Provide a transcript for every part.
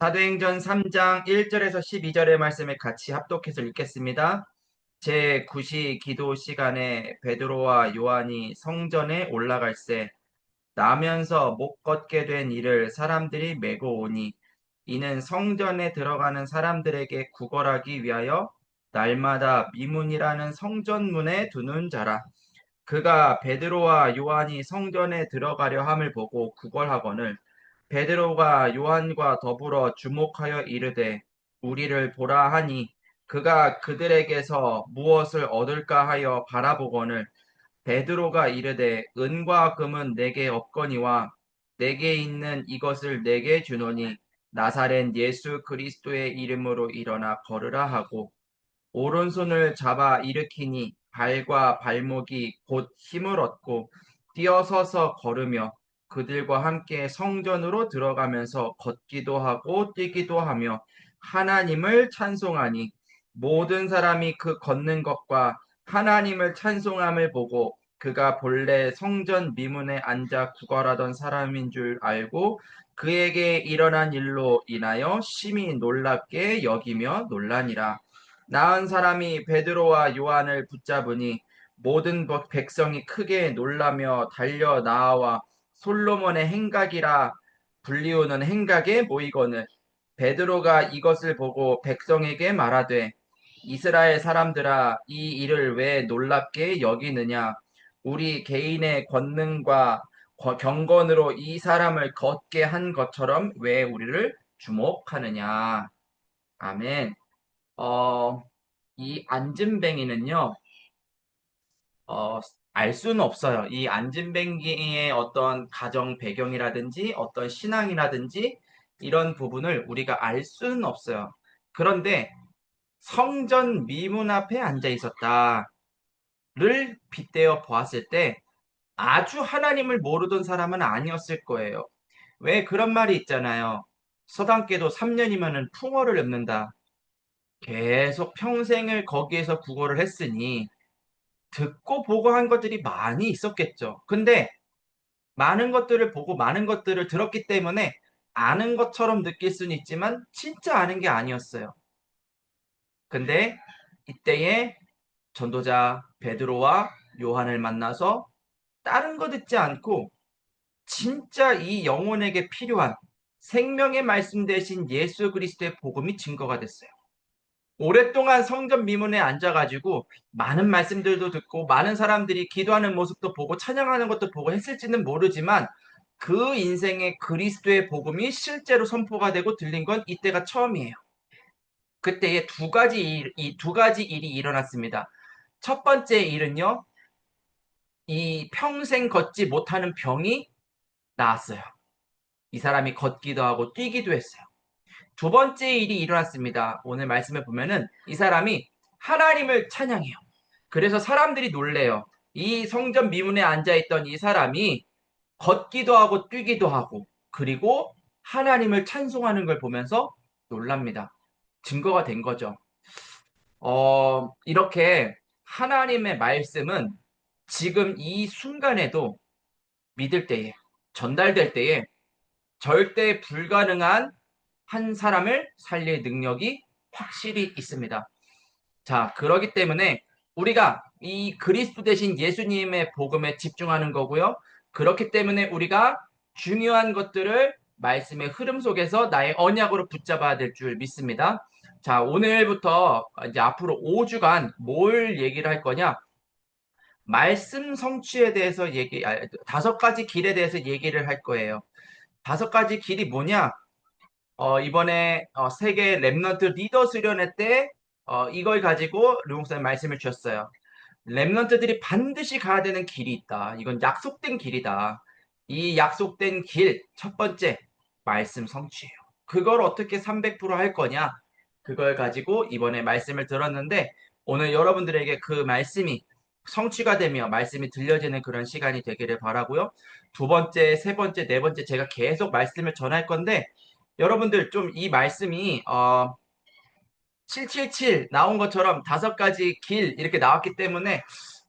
사도행전 3장 1절에서 12절의 말씀을 같이 합독해서 읽겠습니다. 제9시 기도 시간에 베드로와 요한이 성전에 올라갈새 나면서 못 걷게 된 이를 사람들이 메고 오니 이는 성전에 들어가는 사람들에게 구걸하기 위하여 날마다 미문이라는 성전문에 두는 자라. 그가 베드로와 요한이 성전에 들어가려 함을 보고 구걸하거늘 베드로가 요한과 더불어 주목하여 이르되 우리를 보라 하니 그가 그들에게서 무엇을 얻을까 하여 바라보거늘 베드로가 이르되 은과 금은 내게 없거니와 내게 있는 이것을 내게 주노니 나사렛 예수 그리스도의 이름으로 일어나 걸으라 하고 오른손을 잡아 일으키니 발과 발목이 곧 힘을 얻고 뛰어서서 걸으며 그들과 함께 성전으로 들어가면서 걷기도 하고 뛰기도 하며 하나님을 찬송하니 모든 사람이 그 걷는 것과 하나님을 찬송함을 보고 그가 본래 성전 미문에 앉아 구걸하던 사람인 줄 알고 그에게 일어난 일로 인하여 심히 놀랍게 여기며 놀라니라. 나은 사람이 베드로와 요한을 붙잡으니 모든 백성이 크게 놀라며 달려 나와 솔로몬의 행각이라 불리우는 행각에 모이거늘 베드로가 이것을 보고 백성에게 말하되 이스라엘 사람들아 이 일을 왜 놀랍게 여기느냐 우리 개인의 권능과 경건으로 이 사람을 걷게 한 것처럼 왜 우리를 주목하느냐. 아멘. 어, 이 안진뱅이는요, 어, 알 수는 없어요. 이 안진뱅이의 어떤 가정 배경이라든지 어떤 신앙이라든지 이런 부분을 우리가 알 수는 없어요. 그런데 성전 미문 앞에 앉아 있었다를 빗대어 보았을 때 아주 하나님을 모르던 사람은 아니었을 거예요. 왜 그런 말이 있잖아요. 서당계도 3년이면은 풍어를 읊는다. 계속 평생을 거기에서 구걸을 했으니 듣고 보고 한 것들이 많이 있었겠죠. 근데 많은 것들을 보고 많은 것들을 들었기 때문에 아는 것처럼 느낄 수는 있지만 진짜 아는 게 아니었어요. 근데 이때에 전도자 베드로와 요한을 만나서 다른 거 듣지 않고 진짜 이 영혼에게 필요한 생명의 말씀 대신 예수 그리스도의 복음이 증거가 됐어요. 오랫동안 성전 미문에 앉아가지고 많은 말씀들도 듣고 많은 사람들이 기도하는 모습도 보고 찬양하는 것도 보고 했을지는 모르지만 그 인생에 그리스도의 복음이 실제로 선포가 되고 들린 건 이때가 처음이에요. 그때에 두 가지 일이 일어났습니다. 첫 번째 일은요, 이 평생 걷지 못하는 병이 나았어요. 이 사람이 걷기도 하고 뛰기도 했어요. 두 번째 일이 일어났습니다. 오늘 말씀에 보면은 이 사람이 하나님을 찬양해요. 그래서 사람들이 놀래요. 이 성전 미문에 앉아있던 이 사람이 걷기도 하고 뛰기도 하고 그리고 하나님을 찬송하는 걸 보면서 놀랍니다. 증거가 된 거죠. 이렇게 하나님의 말씀은 지금 이 순간에도 믿을 때에 전달될 때에 절대 불가능한 한 사람을 살릴 능력이 확실히 있습니다. 자, 그러기 때문에 우리가 이 그리스도 대신 예수님의 복음에 집중하는 거고요. 그렇기 때문에 우리가 중요한 것들을 말씀의 흐름 속에서 나의 언약으로 붙잡아야 될 줄 믿습니다. 자, 오늘부터 이제 앞으로 5주간 뭘 얘기를 할 거냐? 말씀 성취에 대해서 다섯 가지 길에 대해서 얘기를 할 거예요. 다섯 가지 길이 뭐냐? 이번에 세계 랩넌트 리더 수련회 때 이걸 가지고 르목사님 말씀을 주셨어요. 랩넌트들이 반드시 가야 되는 길이 있다. 이건 약속된 길이다. 이 약속된 길, 첫 번째, 말씀 성취예요. 그걸 어떻게 300%할 거냐? 그걸 가지고 이번에 말씀을 들었는데 오늘 여러분들에게 그 말씀이 성취가 되며 말씀이 들려지는 그런 시간이 되기를 바라고요. 두 번째, 세 번째, 네 번째 제가 계속 말씀을 전할 건데 여러분들 좀 이 말씀이 777 나온 것처럼 다섯 가지 길 이렇게 나왔기 때문에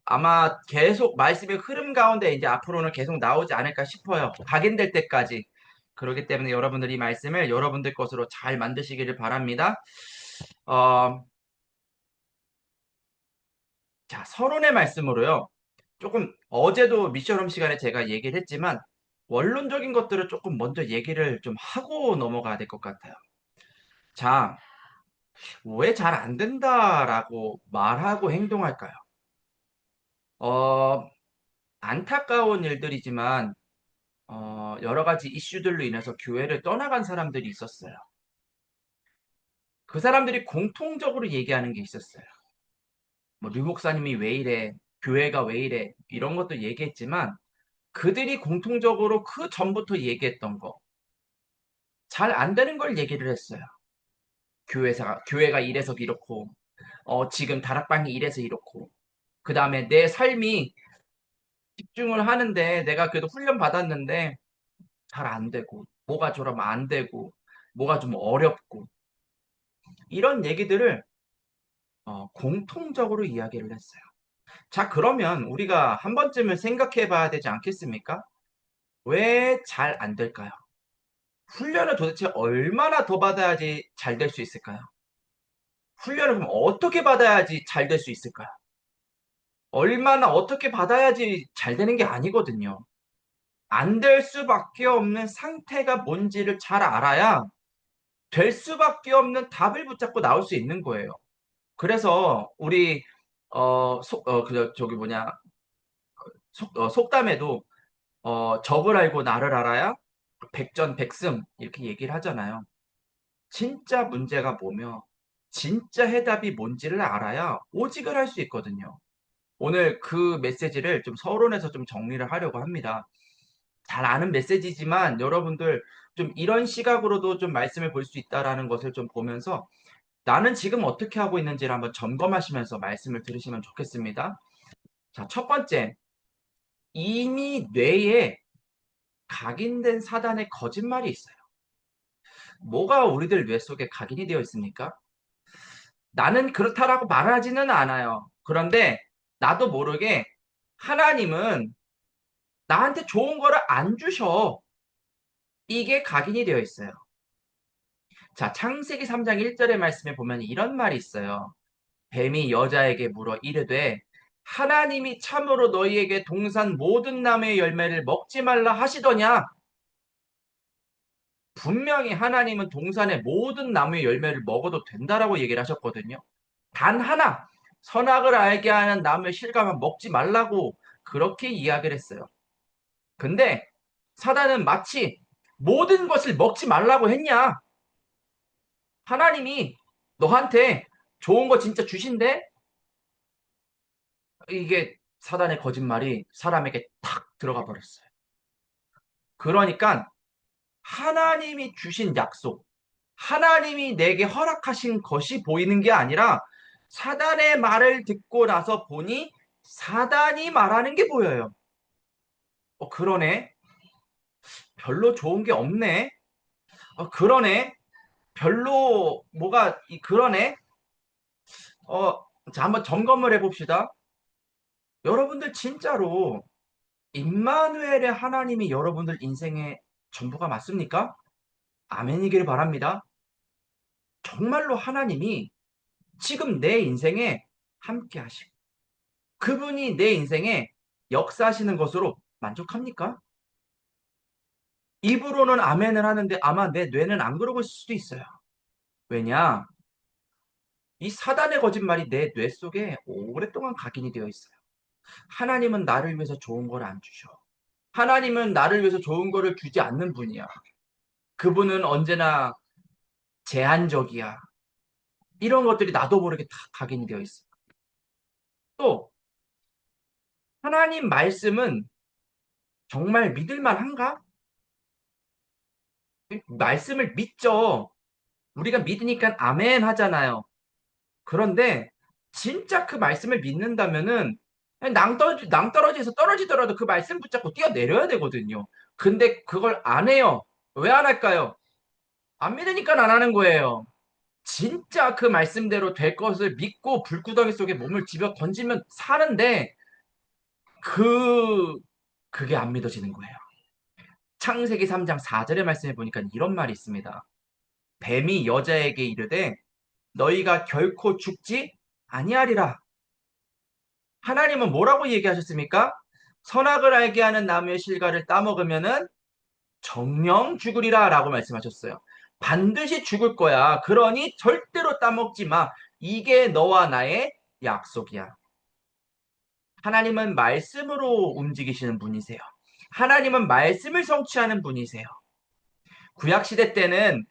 아마 계속 말씀의 흐름 가운데 이제 앞으로는 계속 나오지 않을까 싶어요. 각인될 때까지. 그렇기 때문에 여러분들이 이 말씀을 여러분들 것으로 잘 만드시기를 바랍니다. 어, 자, 서론의 말씀으로요. 조금 어제도 미션홈 시간에 제가 얘기를 했지만 원론적인 것들을 조금 먼저 얘기를 좀 하고 넘어가야 될 것 같아요. 자, 왜 잘 안 된다라고 말하고 행동할까요? 어, 안타까운 일들이지만 여러 가지 이슈들로 인해서 교회를 떠나간 사람들이 있었어요. 그 사람들이 공통적으로 얘기하는 게 있었어요. 뭐, 류 목사님이 왜 이래, 교회가 왜 이래, 이런 것도 얘기했지만 그들이 공통적으로 그 전부터 얘기했던 거, 잘 안 되는 걸 얘기를 했어요. 교회가 이래서 이렇고, 지금 다락방이 이래서 이렇고, 그 다음에 내 삶이 집중을 하는데 내가 그래도 훈련 받았는데 잘 안 되고, 뭐가 좀 안 되고, 뭐가 좀 어렵고, 이런 얘기들을 공통적으로 이야기를 했어요. 자, 그러면 우리가 한 번쯤은 생각해 봐야 되지 않겠습니까? 왜 잘 안 될까요? 훈련을 도대체 얼마나 더 받아야지 잘 될 수 있을까요? 훈련을 그럼 어떻게 받아야지 잘 될 수 있을까요? 얼마나 어떻게 받아야지 잘 되는 게 아니거든요. 안 될 수밖에 없는 상태가 뭔지를 잘 알아야 될 수밖에 없는 답을 붙잡고 나올 수 있는 거예요. 그래서 우리 저기 뭐냐 속담에도 적을 알고 나를 알아야 백전백승 이렇게 얘기를 하잖아요. 진짜 문제가 뭐며 진짜 해답이 뭔지를 알아야 오직을 할 수 있거든요. 오늘 그 메시지를 좀 서론에서 좀 정리를 하려고 합니다. 잘 아는 메시지지만 여러분들 좀 이런 시각으로도 좀 말씀을 볼 수 있다라는 것을 좀 보면서 나는 지금 어떻게 하고 있는지를 한번 점검하시면서 말씀을 들으시면 좋겠습니다. 자, 첫 번째, 이미 뇌에 각인된 사단의 거짓말이 있어요. 뭐가 우리들 뇌 속에 각인이 되어 있습니까? 나는 그렇다라고 말하지는 않아요. 그런데 나도 모르게 하나님은 나한테 좋은 거를 안 주셔. 이게 각인이 되어 있어요. 자, 창세기 3장 1절의 말씀에 보면 이런 말이 있어요. 뱀이 여자에게 물어 이르되 하나님이 참으로 너희에게 동산 모든 나무의 열매를 먹지 말라 하시더냐? 분명히 하나님은 동산의 모든 나무의 열매를 먹어도 된다라고 얘기를 하셨거든요. 단 하나, 선악을 알게 하는 나무의 실과만 먹지 말라고 그렇게 이야기를 했어요. 근데 사단은 마치 모든 것을 먹지 말라고 했냐? 하나님이 너한테 좋은 거 진짜 주신대? 이게 사단의 거짓말이 사람에게 탁 들어가 버렸어요. 그러니까 하나님이 주신 약속, 하나님이 내게 허락하신 것이 보이는 게 아니라 사단의 말을 듣고 나서 보니 사단이 말하는 게 보여요. 그러네. 별로 좋은 게 없네. 그러네. 별로 뭐가 그러네. 자, 한번 점검을 해봅시다. 여러분들 진짜로 임마누엘의 하나님이 여러분들 인생의 전부가 맞습니까? 아멘이기를 바랍니다. 정말로 하나님이 지금 내 인생에 함께 하시고 그분이 내 인생에 역사하시는 것으로 만족합니까? 입으로는 아멘을 하는데 아마 내 뇌는 안 그러고 있을 수도 있어요. 왜냐? 이 사단의 거짓말이 내 뇌 속에 오랫동안 각인이 되어 있어요. 하나님은 나를 위해서 좋은 걸 안 주셔. 하나님은 나를 위해서 좋은 거를 주지 않는 분이야. 그분은 언제나 제한적이야. 이런 것들이 나도 모르게 다 각인이 되어 있어. 또 하나님 말씀은 정말 믿을 만한가? 말씀을 믿죠. 우리가 믿으니까 아멘 하잖아요. 그런데 진짜 그 말씀을 믿는다면은 낭떠러지에서 떨어지더라도 그 말씀 붙잡고 뛰어내려야 되거든요. 근데 그걸 안 해요. 왜 안 할까요? 안 믿으니까 안 하는 거예요. 진짜 그 말씀대로 될 것을 믿고 불구덩이 속에 몸을 집어 던지면 사는데 그 그게 안 믿어지는 거예요. 창세기 3장 4절의 말씀에 보니까 이런 말이 있습니다. 뱀이 여자에게 이르되 너희가 결코 죽지 아니하리라. 하나님은 뭐라고 얘기하셨습니까? 선악을 알게 하는 나무의 실과를 따먹으면은 정령 죽으리라 라고 말씀하셨어요. 반드시 죽을 거야. 그러니 절대로 따먹지 마. 이게 너와 나의 약속이야. 하나님은 말씀으로 움직이시는 분이세요. 하나님은 말씀을 성취하는 분이세요. 구약시대 때는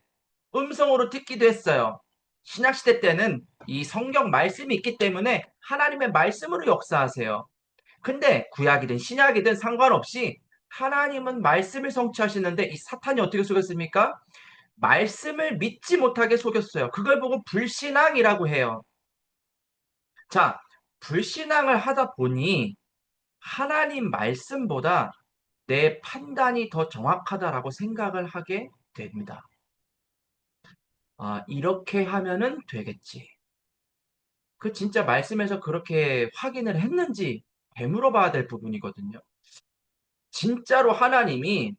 음성으로 듣기도 했어요. 신약시대 때는 이 성경 말씀이 있기 때문에 하나님의 말씀으로 역사하세요. 근데 구약이든 신약이든 상관없이 하나님은 말씀을 성취하시는데 이 사탄이 어떻게 속였습니까? 말씀을 믿지 못하게 속였어요. 그걸 보고 불신앙이라고 해요. 자, 불신앙을 하다 보니 하나님 말씀보다 내 판단이 더 정확하다라고 생각을 하게 됩니다. 아, 이렇게 하면은 되겠지. 그 진짜 말씀에서 그렇게 확인을 했는지 되물어봐야 될 부분이거든요. 진짜로 하나님이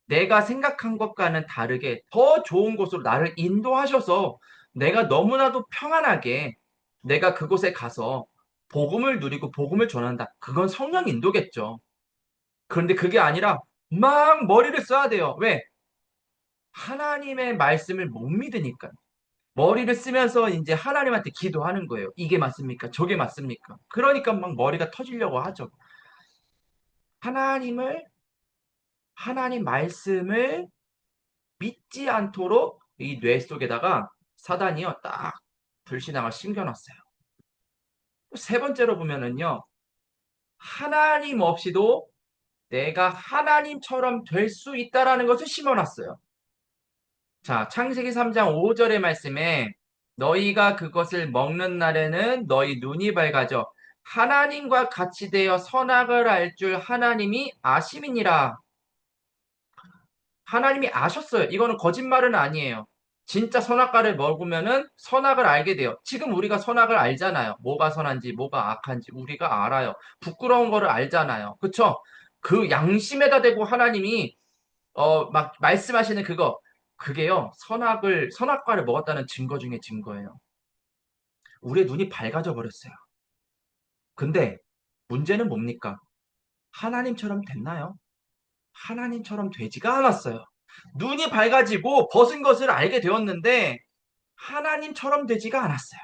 내가 생각한 것과는 다르게 더 좋은 곳으로 나를 인도하셔서 내가 너무나도 평안하게 내가 그곳에 가서 복음을 누리고 복음을 전한다. 그건 성령 인도겠죠. 그런데 그게 아니라 막 머리를 써야 돼요. 왜? 하나님의 말씀을 못 믿으니까. 머리를 쓰면서 이제 하나님한테 기도하는 거예요. 이게 맞습니까? 저게 맞습니까? 그러니까 막 머리가 터지려고 하죠. 하나님을, 하나님 말씀을 믿지 않도록 이 뇌 속에다가 사단이요, 딱 불신앙을 심겨놨어요. 세 번째로 보면은요, 하나님 없이도 내가 하나님처럼 될 수 있다라는 것을 심어놨어요. 자, 창세기 3장 5절의 말씀에 너희가 그것을 먹는 날에는 너희 눈이 밝아져 하나님과 같이 되어 선악을 알 줄 하나님이 아심이니라. 하나님이 아셨어요. 이거는 거짓말은 아니에요. 진짜 선악과를 먹으면은 선악을 알게 돼요. 지금 우리가 선악을 알잖아요. 뭐가 선한지, 뭐가 악한지 우리가 알아요. 부끄러운 거를 알잖아요. 그쵸? 그 양심에다 대고 하나님이 막 말씀하시는 그게요. 선악과를 먹었다는 증거 중에 증거예요. 우리의 눈이 밝아져 버렸어요. 근데 문제는 뭡니까? 하나님처럼 됐나요? 하나님처럼 되지가 않았어요. 눈이 밝아지고 벗은 것을 알게 되었는데 하나님처럼 되지가 않았어요.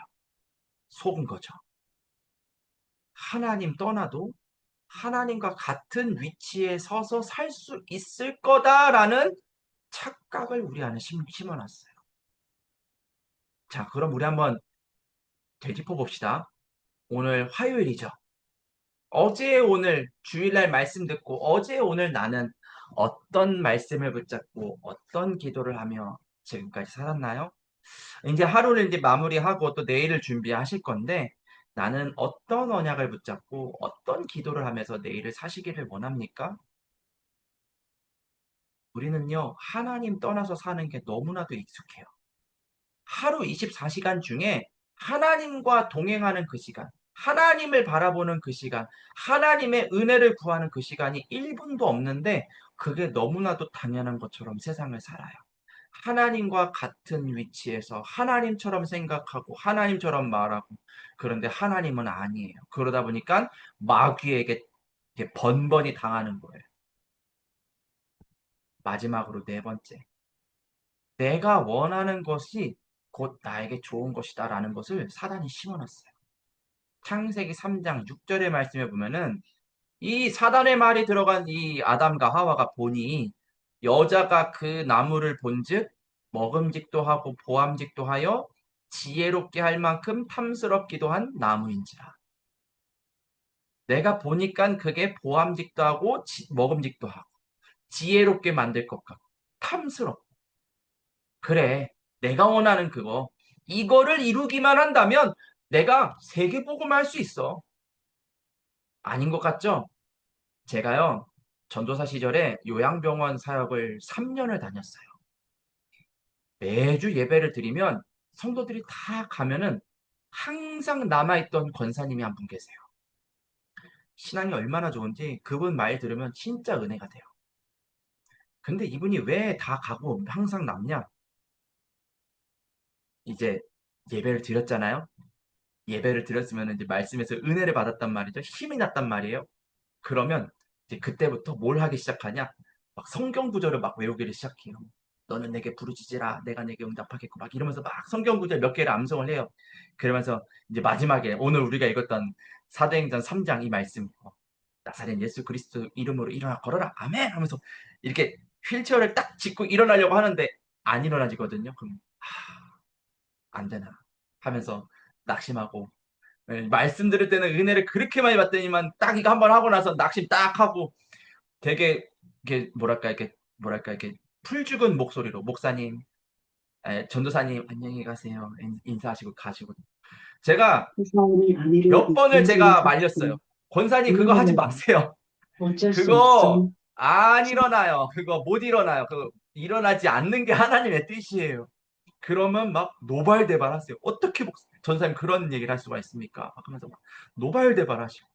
속은 거죠. 하나님 떠나도 하나님과 같은 위치에 서서 살 수 있을 거다라는 착각을 우리 안에 심어놨어요. 자, 그럼 우리 한번 되짚어 봅시다. 오늘 화요일이죠. 어제 오늘 주일날 말씀 듣고 어제 오늘 나는 어떤 말씀을 붙잡고 어떤 기도를 하며 지금까지 살았나요? 이제 하루를 이제 마무리하고 또 내일을 준비하실 건데 나는 어떤 언약을 붙잡고 어떤 기도를 하면서 내일을 사시기를 원합니까? 우리는요, 하나님 떠나서 사는 게 너무나도 익숙해요. 하루 24시간 중에 하나님과 동행하는 그 시간, 하나님을 바라보는 그 시간, 하나님의 은혜를 구하는 그 시간이 1분도 없는데 그게 너무나도 당연한 것처럼 세상을 살아요. 하나님과 같은 위치에서 하나님처럼 생각하고 하나님처럼 말하고 그런데 하나님은 아니에요. 그러다 보니까 마귀에게 이렇게 번번이 당하는 거예요. 마지막으로 네 번째. 내가 원하는 것이 곧 나에게 좋은 것이다라는 것을 사단이 심어놨어요. 창세기 3장 6절의 말씀에 보면은 이 사단의 말이 들어간 이 아담과 하와가 보니 여자가 그 나무를 본즉 먹음직도 하고 보암직도 하여 지혜롭게 할 만큼 탐스럽기도 한 나무인지라. 내가 보니까 그게 보암직도 하고 먹음직도 하고 지혜롭게 만들 것 같고 탐스럽고 그래 내가 원하는 그거 이거를 이루기만 한다면 내가 세계복음할 수 있어. 아닌 것 같죠? 제가요, 전도사 시절에 요양병원 사역을 3년을 다녔어요. 매주 예배를 드리면 성도들이 다 가면은 항상 남아있던 권사님이 한 분 계세요. 신앙이 얼마나 좋은지 그분 말 들으면 진짜 은혜가 돼요. 근데 이분이 왜 다 가고 항상 남냐? 이제 예배를 드렸잖아요. 예배를 드렸으면 이제 말씀에서 은혜를 받았단 말이죠. 힘이 났단 말이에요. 그러면 이제 그때부터 뭘 하기 시작하냐? 막 성경 구절을 막 외우기를 시작해요. 너는 내게 부르짖으라, 내가 내게 응답하겠고 막 이러면서 막 성경 구절 몇 개를 암송을 해요. 그러면서 이제 마지막에 오늘 우리가 읽었던 사도행전 3장 이 말씀, 나사렛 예수 그리스도 이름으로 일어나 걸어라, 아멘 하면서 이렇게 휠체어를 딱 짚고 일어나려고 하는데 안 일어나지거든요. 그럼 안 되나 하면서 낙심하고, 말씀 들을 때는 은혜를 그렇게 많이 받더니만 딱 이거 한번 하고 나서 낙심 딱 하고 되게 이렇게 뭐랄까 이렇게 풀 죽은 목소리로 목사님, 전도사님 안녕히 가세요 인사하시고 가시고, 제가 세상의 아내를 몇 번을 잊고 제가 말렸어요. 인사했으니 권사님 그거 하지 은혜는 마세요. 어쩔 수 그거 없음. 안 일어나요. 그거 못 일어나요. 그거 일어나지 않는 게 하나님의 뜻이에요. 그러면 막 노발대발하세요. 어떻게 전사님 그런 얘기를 할 수가 있습니까? 막 하면서 막 노발대발하시고,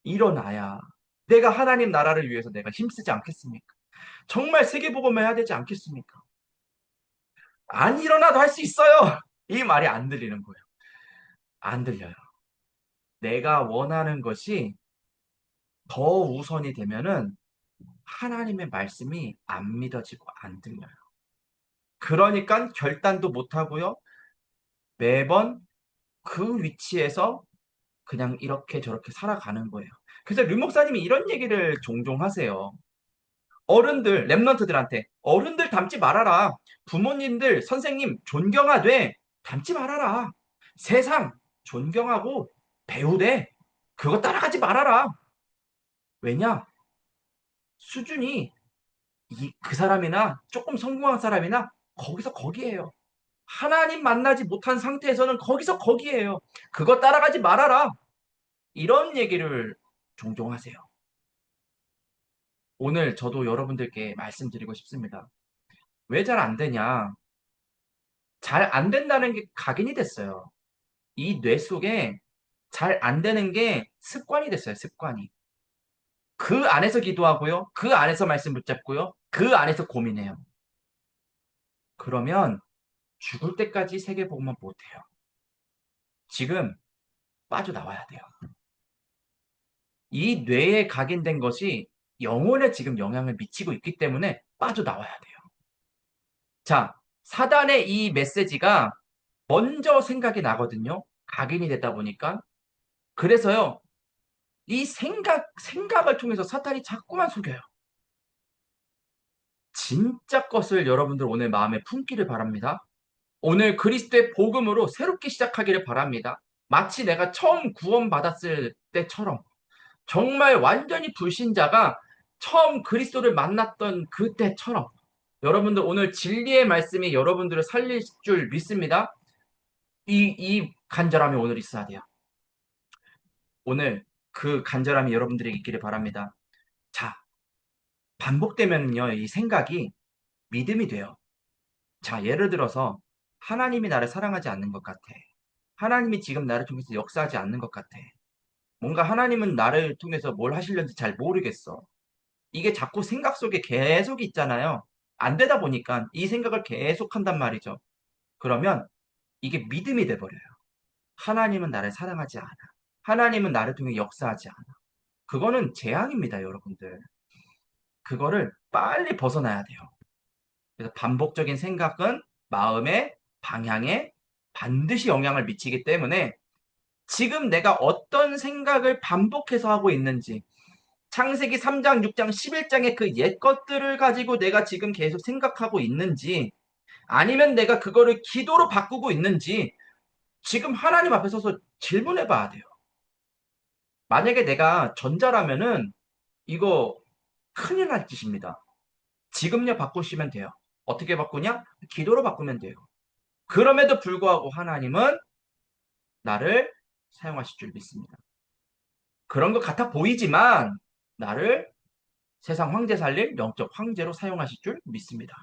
일어나야 내가 하나님 나라를 위해서 내가 힘쓰지 않겠습니까? 정말 세계복음을 해야 되지 않겠습니까? 안 일어나도 할 수 있어요. 이 말이 안 들리는 거예요. 안 들려요. 내가 원하는 것이 더 우선이 되면은 하나님의 말씀이 안 믿어지고 안 들려요. 그러니까 결단도 못 하고요. 매번 그 위치에서 그냥 이렇게 저렇게 살아가는 거예요. 그래서 류 목사님이 이런 얘기를 종종 하세요. 어른들, 랩런트들한테 어른들 닮지 말아라. 부모님들, 선생님 존경하되 닮지 말아라. 세상 존경하고 배우되 그거 따라가지 말아라. 왜냐? 수준이 그 사람이나 조금 성공한 사람이나 거기서 거기에요. 하나님 만나지 못한 상태에서는 거기서 거기에요. 그거 따라가지 말아라. 이런 얘기를 종종 하세요. 오늘 저도 여러분들께 말씀드리고 싶습니다. 왜 잘 안 되냐? 잘 안 된다는 게 각인이 됐어요. 이 뇌 속에 잘 안 되는 게 습관이 됐어요, 습관이. 그 안에서 기도하고요. 그 안에서 말씀 붙잡고요. 그 안에서 고민해요. 그러면 죽을 때까지 세계복음만 못해요. 지금 빠져나와야 돼요. 이 뇌에 각인된 것이 영혼에 지금 영향을 미치고 있기 때문에 빠져나와야 돼요. 자, 사단의 이 메시지가 먼저 생각이 나거든요. 각인이 되다 보니까. 그래서요, 이 생각을 통해서 사탄이 자꾸만 속여요. 진짜 것을 여러분들 오늘 마음에 품기를 바랍니다. 오늘 그리스도의 복음으로 새롭게 시작하기를 바랍니다. 마치 내가 처음 구원받았을 때처럼, 정말 완전히 불신자가 처음 그리스도를 만났던 그때처럼 여러분들 오늘 진리의 말씀이 여러분들을 살릴 줄 믿습니다. 이 간절함이 오늘 있어야 돼요. 오늘 그 간절함이 여러분들에게 있기를 바랍니다. 자, 반복되면요, 이 생각이 믿음이 돼요. 자, 예를 들어서 하나님이 나를 사랑하지 않는 것 같아. 하나님이 지금 나를 통해서 역사하지 않는 것 같아. 뭔가 하나님은 나를 통해서 뭘 하시려는지 잘 모르겠어. 이게 자꾸 생각 속에 계속 있잖아요. 안 되다 보니까 이 생각을 계속 한단 말이죠. 그러면 이게 믿음이 돼버려요. 하나님은 나를 사랑하지 않아. 하나님은 나를 통해 역사하지 않아. 그거는 재앙입니다, 여러분들. 그거를 빨리 벗어나야 돼요. 그래서 반복적인 생각은 마음의 방향에 반드시 영향을 미치기 때문에 지금 내가 어떤 생각을 반복해서 하고 있는지, 창세기 3장, 6장, 11장의 그 옛 것들을 가지고 내가 지금 계속 생각하고 있는지, 아니면 내가 그거를 기도로 바꾸고 있는지 지금 하나님 앞에 서서 질문해 봐야 돼요. 만약에 내가 전자라면은 이거 큰일 날 짓입니다. 지금요 바꾸시면 돼요. 어떻게 바꾸냐? 기도로 바꾸면 돼요. 그럼에도 불구하고 하나님은 나를 사용하실 줄 믿습니다. 그런 것 같아 보이지만 나를 세상 황제 살릴 영적 황제로 사용하실 줄 믿습니다.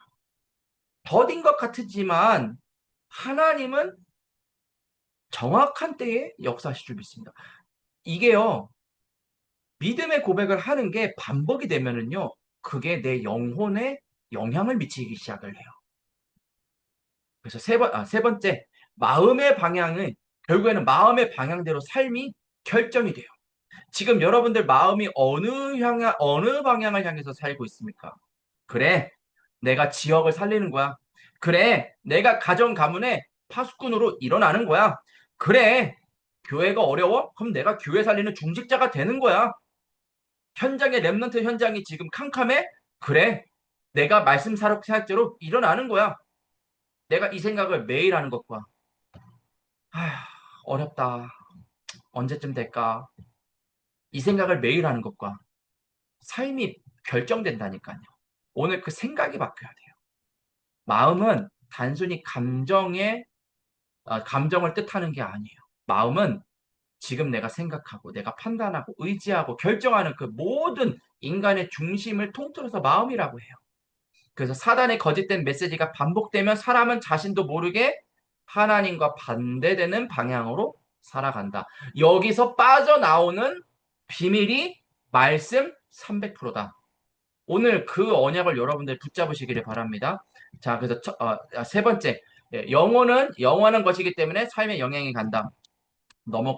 더딘 것 같지만 하나님은 정확한 때에 역사하실 줄 믿습니다. 이게요, 믿음의 고백을 하는 게 반복이 되면은요, 그게 내 영혼에 영향을 미치기 시작을 해요. 그래서 세 번째, 마음의 방향은 결국에는 마음의 방향대로 삶이 결정이 돼요. 지금 여러분들 마음이 어느 방향을 향해서 살고 있습니까? 그래, 내가 지역을 살리는 거야. 그래, 내가 가정 가문의 파수꾼으로 일어나는 거야. 그래, 교회가 어려워? 그럼 내가 교회 살리는 중직자가 되는 거야. 현장의 랩런트 현장이 지금 캄캄해? 그래, 내가 말씀 사역자로 일어나는 거야. 내가 이 생각을 매일 하는 것과 아휴, 어렵다. 언제쯤 될까? 이 생각을 매일 하는 것과 삶이 결정된다니까요. 오늘 그 생각이 바뀌어야 돼요. 마음은 단순히 감정을 뜻하는 게 아니에요. 마음은 지금 내가 생각하고 내가 판단하고 의지하고 결정하는 그 모든 인간의 중심을 통틀어서 마음이라고 해요. 그래서 사단의 거짓된 메시지가 반복되면 사람은 자신도 모르게 하나님과 반대되는 방향으로 살아간다. 여기서 빠져나오는 비밀이 말씀 300%다. 오늘 그 언약을 여러분들 붙잡으시기를 바랍니다. 자, 그래서 세 번째, 영원한 것이기 때문에 삶에 영향이 간다.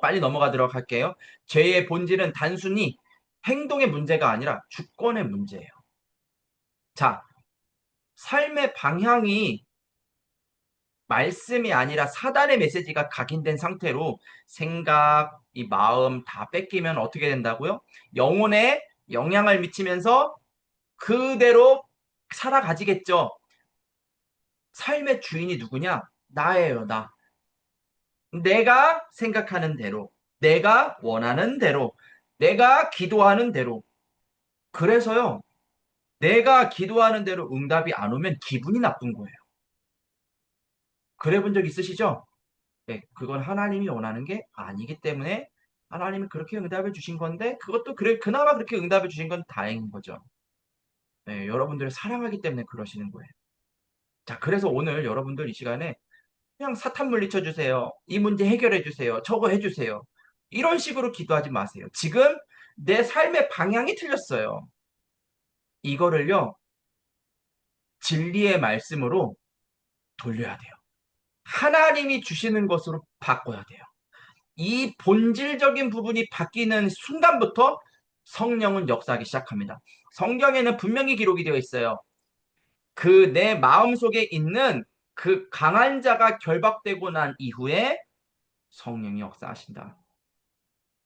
빨리 넘어가도록 할게요. 죄의 본질은 단순히 행동의 문제가 아니라 주권의 문제예요. 자, 삶의 방향이 말씀이 아니라 사단의 메시지가 각인된 상태로 생각, 이 마음 다 뺏기면 어떻게 된다고요? 영혼에 영향을 미치면서 그대로 살아가지겠죠. 삶의 주인이 누구냐? 나예요, 나. 내가 생각하는 대로, 내가 원하는 대로, 내가 기도하는 대로. 그래서요, 내가 기도하는 대로 응답이 안 오면 기분이 나쁜 거예요. 그래 본 적 있으시죠? 네, 그건 하나님이 원하는 게 아니기 때문에 하나님은 그렇게 응답해 주신 건데 그것도 그래 그나마 그렇게 응답해 주신 건 다행인 거죠. 네, 여러분들을 사랑하기 때문에 그러시는 거예요. 자, 그래서 오늘 여러분들 이 시간에 그냥 사탄 물리쳐 주세요. 이 문제 해결해 주세요. 저거 해 주세요. 이런 식으로 기도하지 마세요. 지금 내 삶의 방향이 틀렸어요. 이거를요, 진리의 말씀으로 돌려야 돼요. 하나님이 주시는 것으로 바꿔야 돼요. 이 본질적인 부분이 바뀌는 순간부터 성령은 역사하기 시작합니다. 성경에는 분명히 기록이 되어 있어요. 그 내 마음속에 있는 그 강한 자가 결박되고 난 이후에 성령이 역사하신다.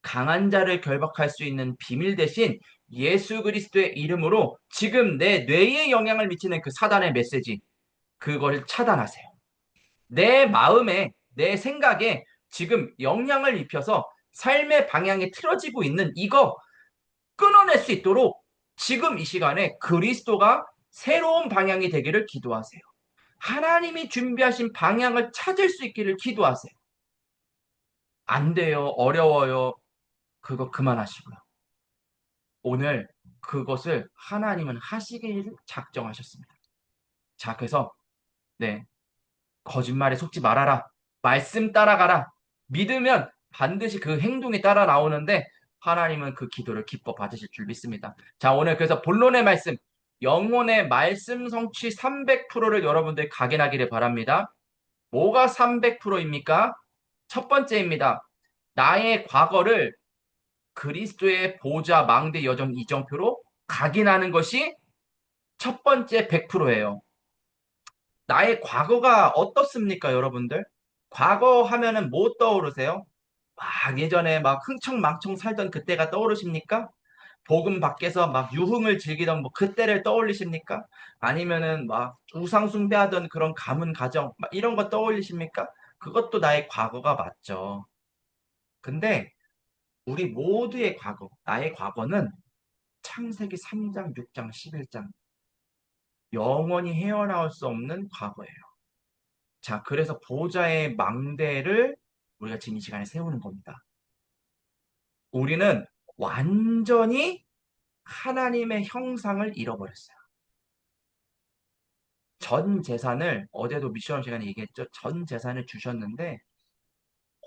강한 자를 결박할 수 있는 비밀 대신 예수 그리스도의 이름으로 지금 내 뇌에 영향을 미치는 그 사단의 메시지, 그걸 차단하세요. 내 마음에, 내 생각에 지금 영향을 입혀서 삶의 방향이 틀어지고 있는 이거 끊어낼 수 있도록 지금 이 시간에 그리스도가 새로운 방향이 되기를 기도하세요. 하나님이 준비하신 방향을 찾을 수 있기를 기도하세요. 안 돼요. 어려워요. 그거 그만하시고요. 오늘 그것을 하나님은 하시기를 작정하셨습니다. 자, 그래서 네, 거짓말에 속지 말아라. 말씀 따라가라. 믿으면 반드시 그 행동이 따라 나오는데 하나님은 그 기도를 기뻐 받으실 줄 믿습니다. 자, 오늘 그래서 본론의 말씀, 영혼의 말씀 성취 300%를 여러분들 각인하기를 바랍니다. 뭐가 300%입니까? 첫 번째입니다. 나의 과거를 그리스도의 보좌 망대 여정 이정표로 각인하는 것이 첫 번째 100%예요. 나의 과거가 어떻습니까, 여러분들? 과거 하면은 뭐 떠오르세요? 막 예전에 막 흥청망청 살던 그때가 떠오르십니까? 복음 밖에서 막 유흥을 즐기던 뭐 그때를 떠올리십니까? 아니면은 막 우상 숭배하던 그런 가문 가정 막 이런 거 떠올리십니까? 그것도 나의 과거가 맞죠. 근데 우리 모두의 과거, 나의 과거는 창세기 3장, 6장, 11장 영원히 헤어나올 수 없는 과거예요. 자, 그래서 보좌의 망대를 우리가 지금 이 시간에 세우는 겁니다. 우리는 완전히 하나님의 형상을 잃어버렸어요. 전 재산을, 어제도 미션 시간에 얘기했죠. 전 재산을 주셨는데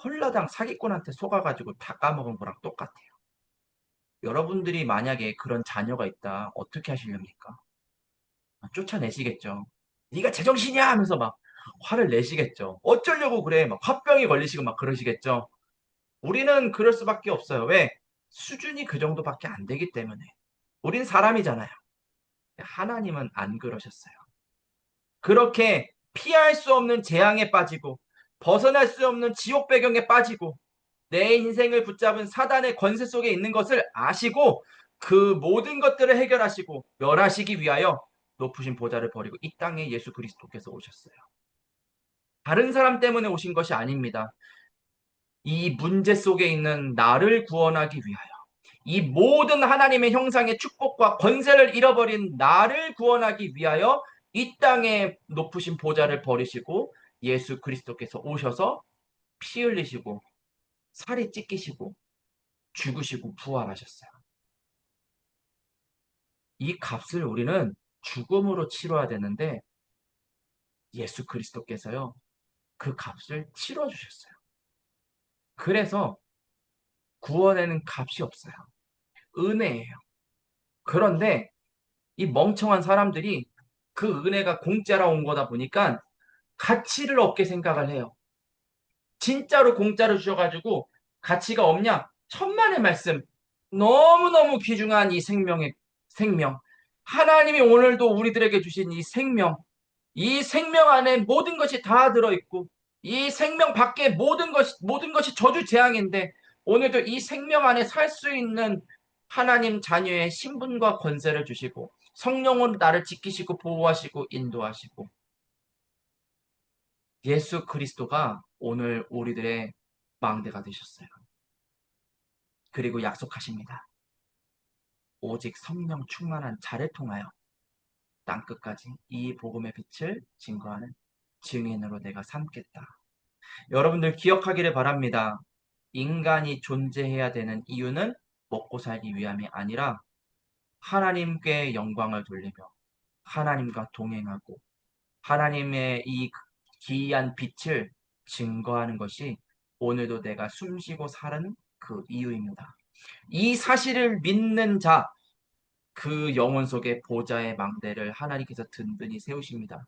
홀라당 사기꾼한테 속아가지고 다 까먹은 거랑 똑같아요. 여러분들이 만약에 그런 자녀가 있다, 어떻게 하시렵니까? 쫓아내시겠죠. 네가 제정신이야 하면서 막 화를 내시겠죠. 어쩌려고 그래? 막 화병이 걸리시고 막 그러시겠죠. 우리는 그럴 수밖에 없어요. 왜? 수준이 그 정도밖에 안 되기 때문에. 우린 사람이잖아요. 하나님은 안 그러셨어요. 그렇게 피할 수 없는 재앙에 빠지고 벗어날 수 없는 지옥 배경에 빠지고 내 인생을 붙잡은 사단의 권세 속에 있는 것을 아시고 그 모든 것들을 해결하시고 멸하시기 위하여 높으신 보좌를 버리고 이 땅에 예수 그리스도께서 오셨어요. 다른 사람 때문에 오신 것이 아닙니다. 이 문제 속에 있는 나를 구원하기 위하여 이 모든 하나님의 형상의 축복과 권세를 잃어버린 나를 구원하기 위하여 이 땅에 높으신 보좌를 버리시고 예수 그리스도께서 오셔서 피 흘리시고 살이 찢기시고 죽으시고 부활하셨어요. 이 값을 우리는 죽음으로 치러야 되는데 예수 그리스도께서요, 그 값을 치러 주셨어요. 그래서 구원에는 값이 없어요. 은혜예요. 그런데 이 멍청한 사람들이 그 은혜가 공짜로 온 거다 보니까 가치를 없게 생각을 해요. 진짜로 공짜로 주셔가지고 가치가 없냐? 천만의 말씀. 너무너무 귀중한 이 생명의 생명. 하나님이 오늘도 우리들에게 주신 이 생명 안에 모든 것이 다 들어있고, 이 생명 밖에 모든 것이 저주 재앙인데, 오늘도 이 생명 안에 살 수 있는 하나님 자녀의 신분과 권세를 주시고, 성령으로 나를 지키시고, 보호하시고, 인도하시고, 예수 그리스도가 오늘 우리들의 망대가 되셨어요. 그리고 약속하십니다. 오직 성령 충만한 자를 통하여 땅끝까지 이 복음의 빛을 증거하는 증인으로 내가 삼겠다. 여러분들 기억하기를 바랍니다. 인간이 존재해야 되는 이유는 먹고 살기 위함이 아니라 하나님께 영광을 돌리며 하나님과 동행하고 하나님의 이 기이한 빛을 증거하는 것이 오늘도 내가 숨쉬고 사는 그 이유입니다. 이 사실을 믿는 자, 그 영혼 속에 보좌의 망대를 하나님께서 든든히 세우십니다.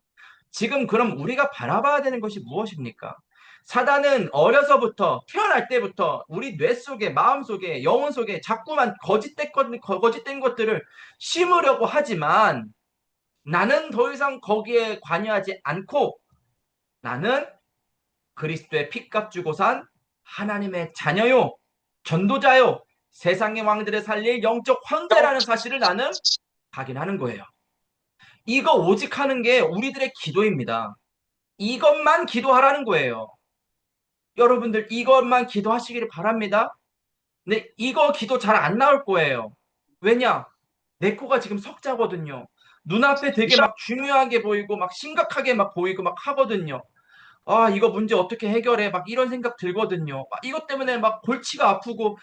지금 그럼 우리가 바라봐야 되는 것이 무엇입니까? 사단은 어려서부터 태어날 때부터 우리 뇌 속에 마음 속에 영혼 속에 자꾸만 거짓된 것들을 심으려고 하지만 나는 더 이상 거기에 관여하지 않고 나는 그리스도의 피값 주고 산 하나님의 자녀요 전도자요 세상의 왕들을 살릴 영적 황제라는 사실을 나는 확인하는 거예요. 이거 오직 하는 게 우리들의 기도입니다. 이것만 기도하라는 거예요. 여러분들 이것만 기도하시기를 바랍니다. 근데 이거 기도 잘 안 나올 거예요. 왜냐? 내 코가 지금 석자거든요. 눈앞에 되게 막 중요하게 보이고 막 심각하게 막 보이고 막 하거든요. 아, 이거 문제 어떻게 해결해? 막 이런 생각 들거든요. 막 이것 때문에 막 골치가 아프고,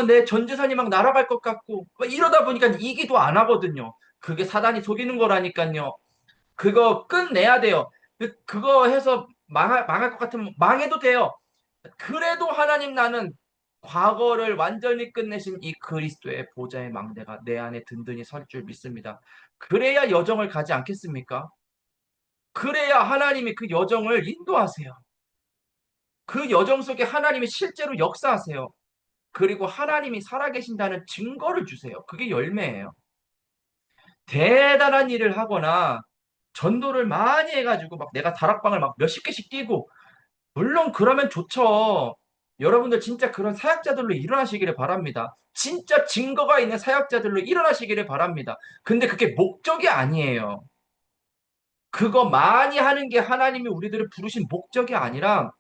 내 전 재산이 막 날아갈 것 같고, 막 이러다 보니까 이 기도 안 하거든요. 그게 사단이 속이는 거라니까요. 그거 끝내야 돼요. 그거 해서 망할 것 같으면 망해도 돼요. 그래도 하나님 나는 과거를 완전히 끝내신 이 그리스도의 보좌의 망대가 내 안에 든든히 설 줄 믿습니다. 그래야 여정을 가지 않겠습니까? 그래야 하나님이 그 여정을 인도하세요. 그 여정 속에 하나님이 실제로 역사하세요. 그리고 하나님이 살아계신다는 증거를 주세요. 그게 열매예요. 대단한 일을 하거나 전도를 많이 해가지고 막 내가 다락방을 막 몇십 개씩 뛰고 물론 그러면 좋죠. 여러분들 진짜 그런 사역자들로 일어나시기를 바랍니다. 진짜 증거가 있는 사역자들로 일어나시기를 바랍니다. 근데 그게 목적이 아니에요. 그거 많이 하는 게 하나님이 우리들을 부르신 목적이 아니라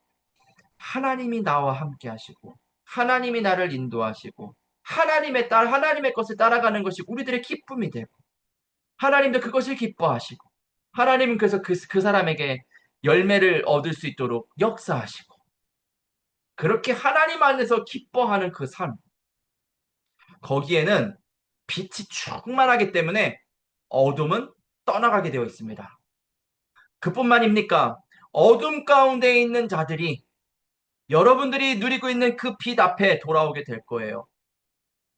하나님이 나와 함께 하시고 하나님이 나를 인도하시고 하나님의 것을 따라가는 것이 우리들의 기쁨이 되고 하나님도 그것을 기뻐하시고 하나님은 그래서 그 사람에게 열매를 얻을 수 있도록 역사하시고 그렇게 하나님 안에서 기뻐하는 그 삶 거기에는 빛이 충만하기 때문에 어둠은 떠나가게 되어 있습니다. 그뿐만입니까? 어둠 가운데 있는 자들이 여러분들이 누리고 있는 그 빛 앞에 돌아오게 될 거예요.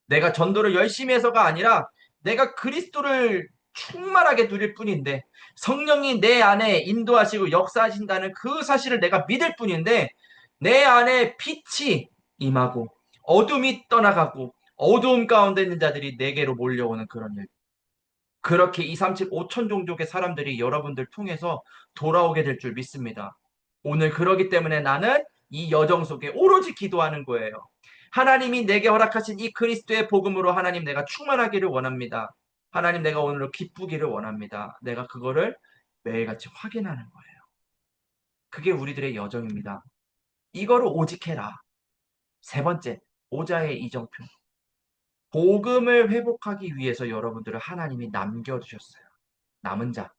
내가 전도를 열심히 해서가 아니라 내가 그리스도를 충만하게 누릴 뿐인데 성령이 내 안에 인도하시고 역사하신다는 그 사실을 내가 믿을 뿐인데 내 안에 빛이 임하고 어둠이 떠나가고 어두움 가운데 있는 자들이 내게로 몰려오는 그런 일. 그렇게 2, 3, 7, 5천 종족의 사람들이 여러분들 통해서 돌아오게 될 줄 믿습니다. 오늘 그러기 때문에 나는 이 여정 속에 오로지 기도하는 거예요. 하나님이 내게 허락하신 이 그리스도의 복음으로 하나님 내가 충만하기를 원합니다. 하나님 내가 오늘로 기쁘기를 원합니다. 내가 그거를 매일같이 확인하는 거예요. 그게 우리들의 여정입니다. 이거를 오직 해라. 세 번째, 오자의 이정표. 복음을 회복하기 위해서 여러분들을 하나님이 남겨두셨어요. 남은 자.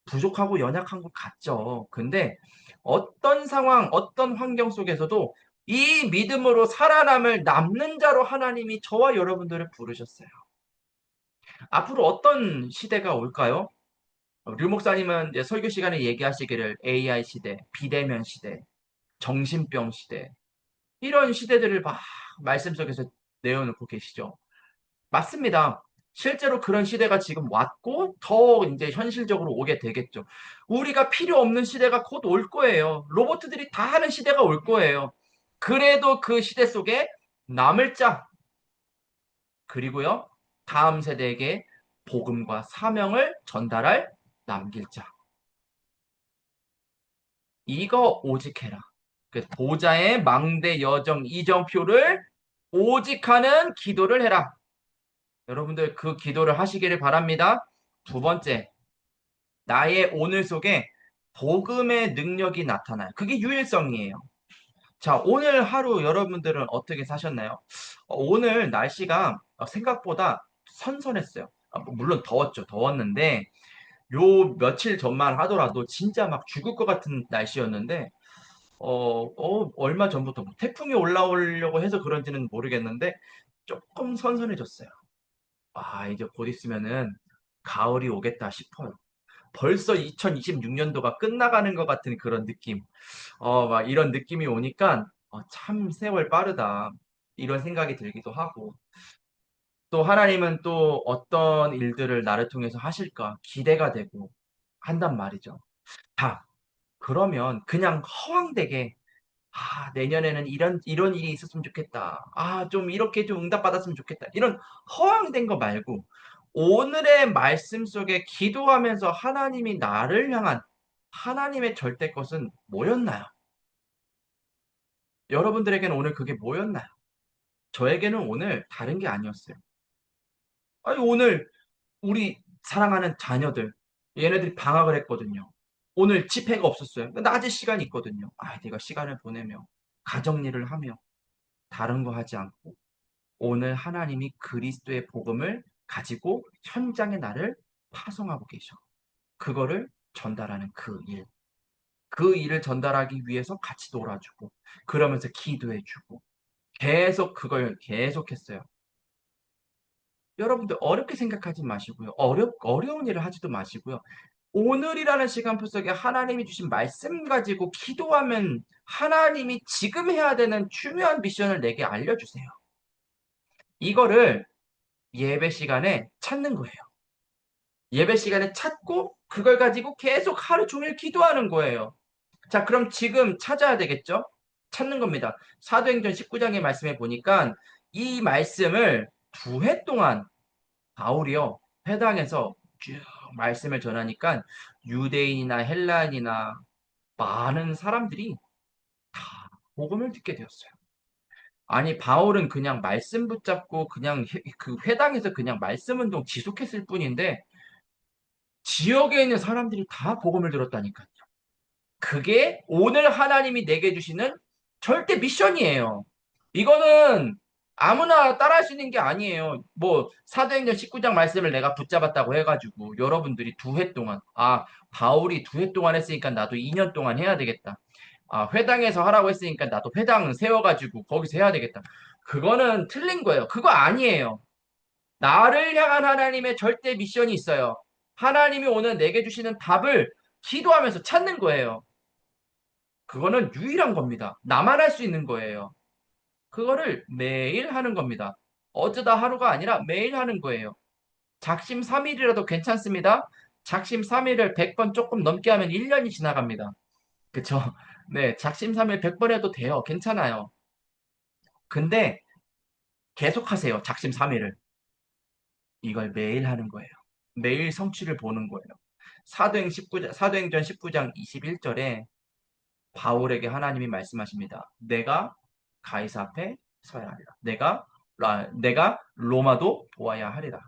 부족하고 연약한 것 같죠. 근데 어떤 상황, 어떤 환경 속에서도 이 믿음으로 살아남을 남는 자로 하나님이 저와 여러분들을 부르셨어요. 앞으로 어떤 시대가 올까요? 류 목사님은 이제 설교 시간에 얘기하시기를 AI 시대, 비대면 시대, 정신병 시대, 이런 시대들을 막 말씀 속에서 내어놓고 계시죠. 맞습니다. 실제로 그런 시대가 지금 왔고 더 이제 현실적으로 오게 되겠죠. 우리가 필요 없는 시대가 곧 올 거예요. 로봇들이 다 하는 시대가 올 거예요. 그래도 그 시대 속에 남을 자, 그리고요, 다음 세대에게 복음과 사명을 전달할 남길 자. 이거 오직 해라. 그 보좌의 망대 여정 이정표를 오직 하는 기도를 해라. 여러분들 그 기도를 하시기를 바랍니다. 두 번째, 나의 오늘 속에 복음의 능력이 나타나요. 그게 유일성이에요. 자, 오늘 하루 여러분들은 어떻게 사셨나요? 오늘 날씨가 생각보다 선선했어요. 물론 더웠죠. 더웠는데 요 며칠 전만 하더라도 진짜 막 죽을 것 같은 날씨였는데 얼마 전부터 뭐 태풍이 올라오려고 해서 그런지는 모르겠는데 조금 선선해졌어요. 아, 이제 곧 있으면은 가을이 오겠다 싶어요. 벌써 2026년도가 끝나가는 것 같은 그런 느낌. 막 이런 느낌이 오니까 참 세월 빠르다. 이런 생각이 들기도 하고. 또 하나님은 또 어떤 일들을 나를 통해서 하실까 기대가 되고 한단 말이죠. 자, 그러면 그냥 허황되게 내년에는 이런 일이 있었으면 좋겠다. 좀 이렇게 좀 응답받았으면 좋겠다. 이런 허황된 거 말고 오늘의 말씀 속에 기도하면서 하나님이 나를 향한 하나님의 절대 것은 뭐였나요? 여러분들에게는 오늘 그게 뭐였나요? 저에게는 오늘 다른 게 아니었어요. 아니, 오늘 우리 사랑하는 자녀들, 얘네들이 방학을 했거든요. 오늘 집회가 없었어요. 낮에 시간이 있거든요. 내가 시간을 보내며 가정 일을 하며 다른 거 하지 않고 오늘 하나님이 그리스도의 복음을 가지고 현장에 나를 파송하고 계셔. 그거를 전달하는 그 일. 그 일을 전달하기 위해서 같이 놀아주고, 그러면서 기도해주고, 계속 그걸 계속했어요. 여러분들 어렵게 생각하지 마시고요. 어려운 일을 하지도 마시고요. 오늘이라는 시간표 속에 하나님이 주신 말씀 가지고 기도하면 하나님이 지금 해야 되는 중요한 미션을 내게 알려주세요. 이거를 예배 시간에 찾는 거예요. 예배 시간에 찾고 그걸 가지고 계속 하루 종일 기도하는 거예요. 자, 그럼 지금 찾아야 되겠죠? 찾는 겁니다. 사도행전 19장의 말씀에 보니까 이 말씀을 2해 동안 바울이요, 회당에서 쭉 말씀을 전하니까 유대인이나 헬라인이나 많은 사람들이 다 복음을 듣게 되었어요. 아니, 바울은 그냥 말씀 붙잡고 그냥 그 회당에서 그냥 말씀 운동 지속했을 뿐인데 지역에 있는 사람들이 다 복음을 들었다니까요. 그게 오늘 하나님이 내게 주시는 절대 미션이에요. 이거는 아무나 따라할 수 있는 게 아니에요. 뭐 사도행전 19장 말씀을 내가 붙잡았다고 해가지고 여러분들이 2해 동안 바울이 2해 동안 했으니까 나도 2년 동안 해야 되겠다. 회당에서 하라고 했으니까 나도 회당 세워가지고 거기서 해야 되겠다. 그거는 틀린 거예요. 그거 아니에요. 나를 향한 하나님의 절대 미션이 있어요. 하나님이 오늘 내게 주시는 답을 기도하면서 찾는 거예요. 그거는 유일한 겁니다. 나만 할 수 있는 거예요. 그거를 매일 하는 겁니다. 어쩌다 하루가 아니라 매일 하는 거예요. 작심 3일이라도 괜찮습니다. 작심 3일을 100번 조금 넘게 하면 1년이 지나갑니다. 그쵸? 네, 작심 3일 100번 해도 돼요. 괜찮아요. 근데 계속 하세요. 작심 3일을. 이걸 매일 하는 거예요. 매일 성취를 보는 거예요. 사도행전 19장 21절에 바울에게 하나님이 말씀하십니다. 내가 가이사 앞에 서야 하리라. 내가 로마도 보아야 하리라.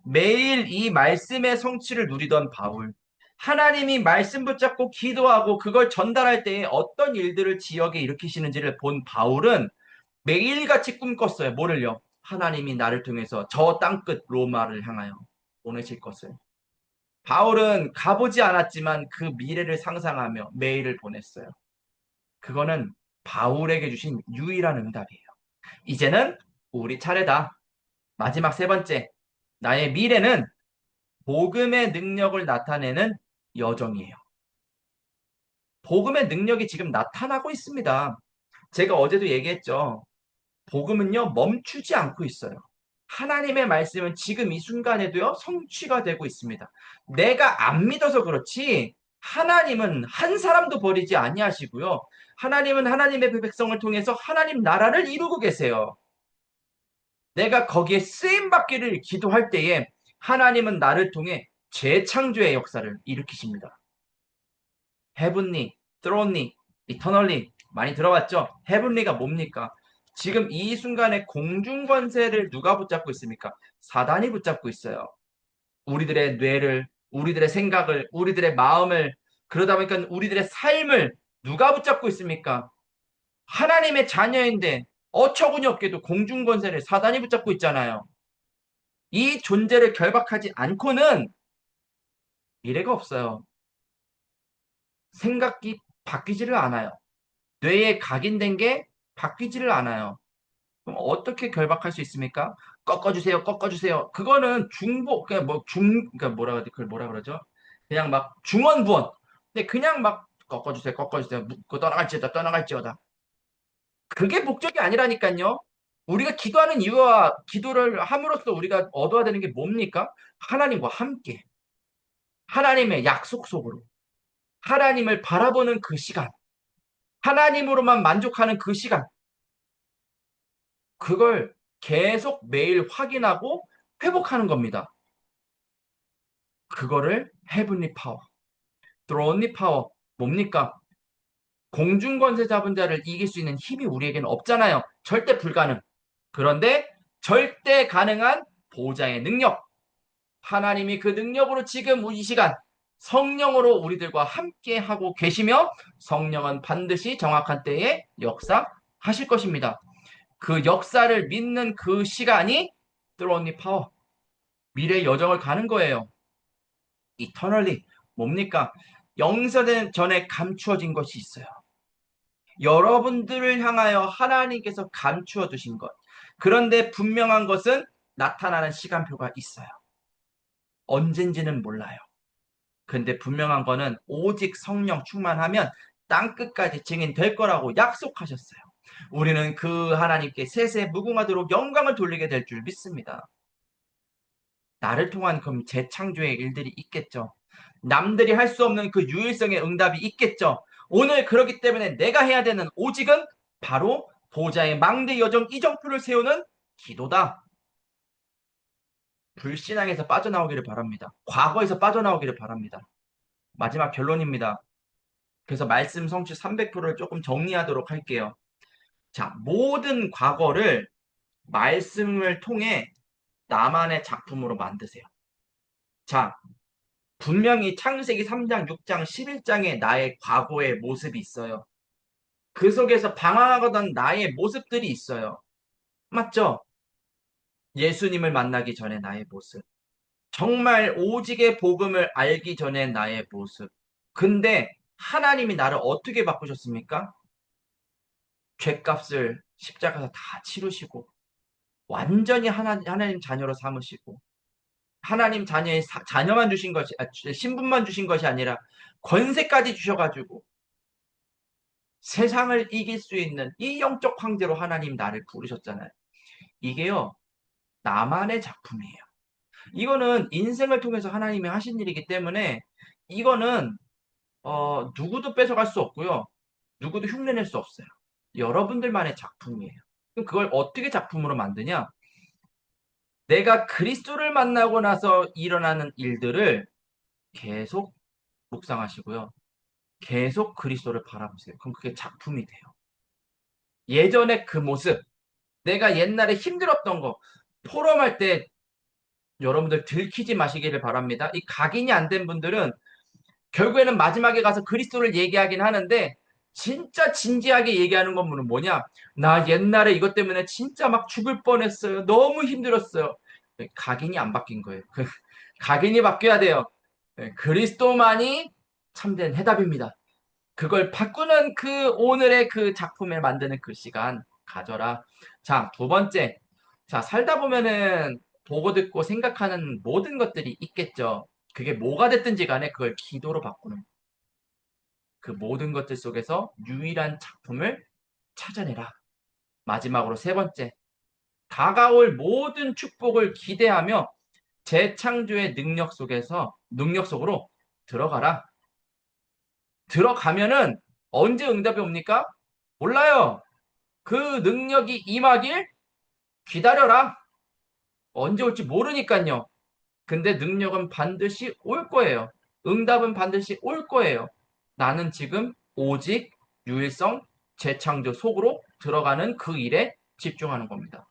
매일 이 말씀의 성취를 누리던 바울. 하나님이 말씀 붙잡고 기도하고 그걸 전달할 때에 어떤 일들을 지역에 일으키시는지를 본 바울은 매일같이 꿈꿨어요. 뭐를요? 하나님이 나를 통해서 저 땅끝 로마를 향하여 보내실 것을. 바울은 가보지 않았지만 그 미래를 상상하며 메일을 보냈어요. 그거는 바울에게 주신 유일한 응답이에요. 이제는 우리 차례다. 마지막 세 번째. 나의 미래는 복음의 능력을 나타내는 여정이에요. 복음의 능력이 지금 나타나고 있습니다. 제가 어제도 얘기했죠. 복음은요, 멈추지 않고 있어요. 하나님의 말씀은 지금 이 순간에도요, 성취가 되고 있습니다. 내가 안 믿어서 그렇지, 하나님은 한 사람도 버리지 아니하시고요. 하나님은 하나님의 백성을 통해서 하나님 나라를 이루고 계세요. 내가 거기에 쓰임 받기를 기도할 때에 하나님은 나를 통해 재창조의 역사를 일으키십니다. 헤븐리, 트론리, 이터널리 많이 들어봤죠? 헤븐리가 뭡니까? 지금 이 순간에 공중 권세를 누가 붙잡고 있습니까? 사단이 붙잡고 있어요. 우리들의 뇌를, 우리들의 생각을, 우리들의 마음을, 그러다 보니까 우리들의 삶을 누가 붙잡고 있습니까? 하나님의 자녀인데 어처구니 없게도 공중 권세를 사단이 붙잡고 있잖아요. 이 존재를 결박하지 않고는 미래가 없어요. 생각이 바뀌지를 않아요. 뇌에 각인된 게 바뀌지를 않아요. 그럼 어떻게 결박할 수 있습니까? 꺾어주세요, 꺾어주세요. 그거는 그냥 그러니까 그걸 뭐라 그러죠? 그냥 막 중언부언. 근데 그냥 막 꺾어주세요, 꺾어주세요. 묻고 떠나갈지어다, 떠나갈지어다. 그게 목적이 아니라니까요. 우리가 기도하는 이유와 기도를 함으로써 우리가 얻어야 되는 게 뭡니까? 하나님과 함께. 하나님의 약속 속으로. 하나님을 바라보는 그 시간. 하나님으로만 만족하는 그 시간. 그걸 계속 매일 확인하고 회복하는 겁니다. 그거를 헤븐리 파워, 드론리 파워 뭡니까? 공중 권세 잡은 자를 이길 수 있는 힘이 우리에게는 없잖아요. 절대 불가능. 그런데 절대 가능한 보좌의 능력. 하나님이 그 능력으로 지금 이 시간 성령으로 우리들과 함께 하고 계시며 성령은 반드시 정확한 때에 역사하실 것입니다. 그 역사를 믿는 그 시간이 드론리 파워, 미래의 여정을 가는 거예요. 이터널리 뭡니까? 영세된 전에 감추어진 것이 있어요. 여러분들을 향하여 하나님께서 감추어 두신 것. 그런데 분명한 것은 나타나는 시간표가 있어요. 언젠지는 몰라요. 근데 분명한 거는 오직 성령 충만하면 땅끝까지 증인될 거라고 약속하셨어요. 우리는 그 하나님께 세세 무궁하도록 영광을 돌리게 될 줄 믿습니다. 나를 통한 그럼 재창조의 일들이 있겠죠. 남들이 할 수 없는 그 유일성의 응답이 있겠죠. 오늘 그렇기 때문에 내가 해야 되는 오직은 바로 보좌의 망대 여정 이정표를 세우는 기도다. 불신앙에서 빠져나오기를 바랍니다. 과거에서 빠져나오기를 바랍니다. 마지막 결론입니다. 그래서 말씀 성취 300%를 조금 정리하도록 할게요. 자, 모든 과거를 말씀을 통해 나만의 작품으로 만드세요. 자, 분명히 창세기 3장, 6장, 11장에 나의 과거의 모습이 있어요. 그 속에서 방황하던 나의 모습들이 있어요. 맞죠? 예수님을 만나기 전에 나의 모습. 정말 오직의 복음을 알기 전에 나의 모습. 근데 하나님이 나를 어떻게 바꾸셨습니까? 죄값을 십자가에서 다 치르시고 완전히 하나님 자녀로 삼으시고 하나님 자녀의 자녀만 주신 것이 신분만 주신 것이 아니라 권세까지 주셔가지고 세상을 이길 수 있는 이 영적 황제로 하나님 나를 부르셨잖아요. 이게요, 나만의 작품이에요. 이거는 인생을 통해서 하나님이 하신 일이기 때문에 이거는 누구도 뺏어갈 수 없고요. 누구도 흉내낼 수 없어요. 여러분들만의 작품이에요. 그럼 그걸 어떻게 작품으로 만드냐? 내가 그리스도를 만나고 나서 일어나는 일들을 계속 묵상하시고요. 계속 그리스도를 바라보세요. 그럼 그게 작품이 돼요. 예전의 그 모습, 내가 옛날에 힘들었던 거, 포럼할 때 여러분들 들키지 마시기를 바랍니다. 이 각인이 안 된 분들은 결국에는 마지막에 가서 그리스도를 얘기하긴 하는데 진짜 진지하게 얘기하는 건 뭐냐? 나 옛날에 이것 때문에 진짜 막 죽을 뻔했어요. 너무 힘들었어요. 각인이 안 바뀐 거예요. 각인이 바뀌어야 돼요. 그리스도만이 참된 해답입니다. 그걸 바꾸는 그 오늘의 그 작품을 만드는 그 시간 가져라. 자, 두 번째. 자, 살다 보면은 보고 듣고 생각하는 모든 것들이 있겠죠. 그게 뭐가 됐든지 간에 그걸 기도로 바꾸는 그 모든 것들 속에서 유일한 작품을 찾아내라. 마지막으로 세 번째. 다가올 모든 축복을 기대하며 재창조의 능력 속으로 들어가라. 들어가면은 언제 응답이 옵니까? 몰라요. 그 능력이 임하길 기다려라. 언제 올지 모르니까요. 근데 능력은 반드시 올 거예요. 응답은 반드시 올 거예요. 나는 지금 오직 유일성 재창조 속으로 들어가는 그 일에 집중하는 겁니다.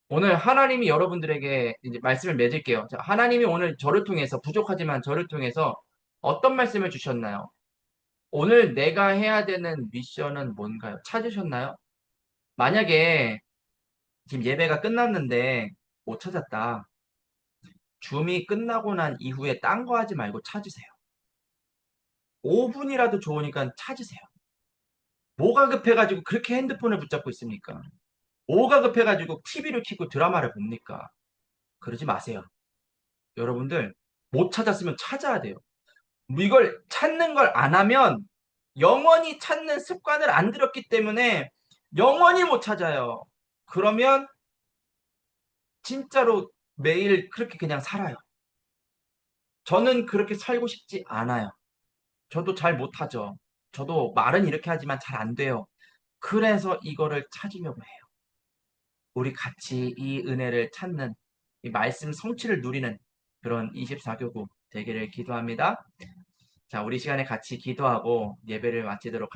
오늘 하나님이 여러분들에게 이제 말씀을 맺을게요. 자, 하나님이 오늘 저를 통해서 부족하지만 저를 통해서 어떤 말씀을 주셨나요? 오늘 내가 해야 되는 미션은 뭔가요? 찾으셨나요? 만약에 지금 예배가 끝났는데 못 찾았다. 줌이 끝나고 난 이후에 딴 거 하지 말고 찾으세요. 5분이라도 좋으니까 찾으세요. 뭐가 급해가지고 그렇게 핸드폰을 붙잡고 있습니까? 뭐가 급해가지고 TV를 켜고 드라마를 봅니까? 그러지 마세요. 여러분들 못 찾았으면 찾아야 돼요. 이걸 찾는 걸 안 하면 영원히 찾는 습관을 안 들였기 때문에 영원히 못 찾아요. 그러면 진짜로 매일 그렇게 그냥 살아요. 저는 그렇게 살고 싶지 않아요. 저도 잘 못하죠. 저도 말은 이렇게 하지만 잘 안 돼요. 그래서 이거를 찾으려고 해요. 우리 같이 이 은혜를 찾는, 이 말씀 성취를 누리는 그런 24교구 되기를 기도합니다. 자, 우리 시간에 같이 기도하고 예배를 마치도록 하겠습니다.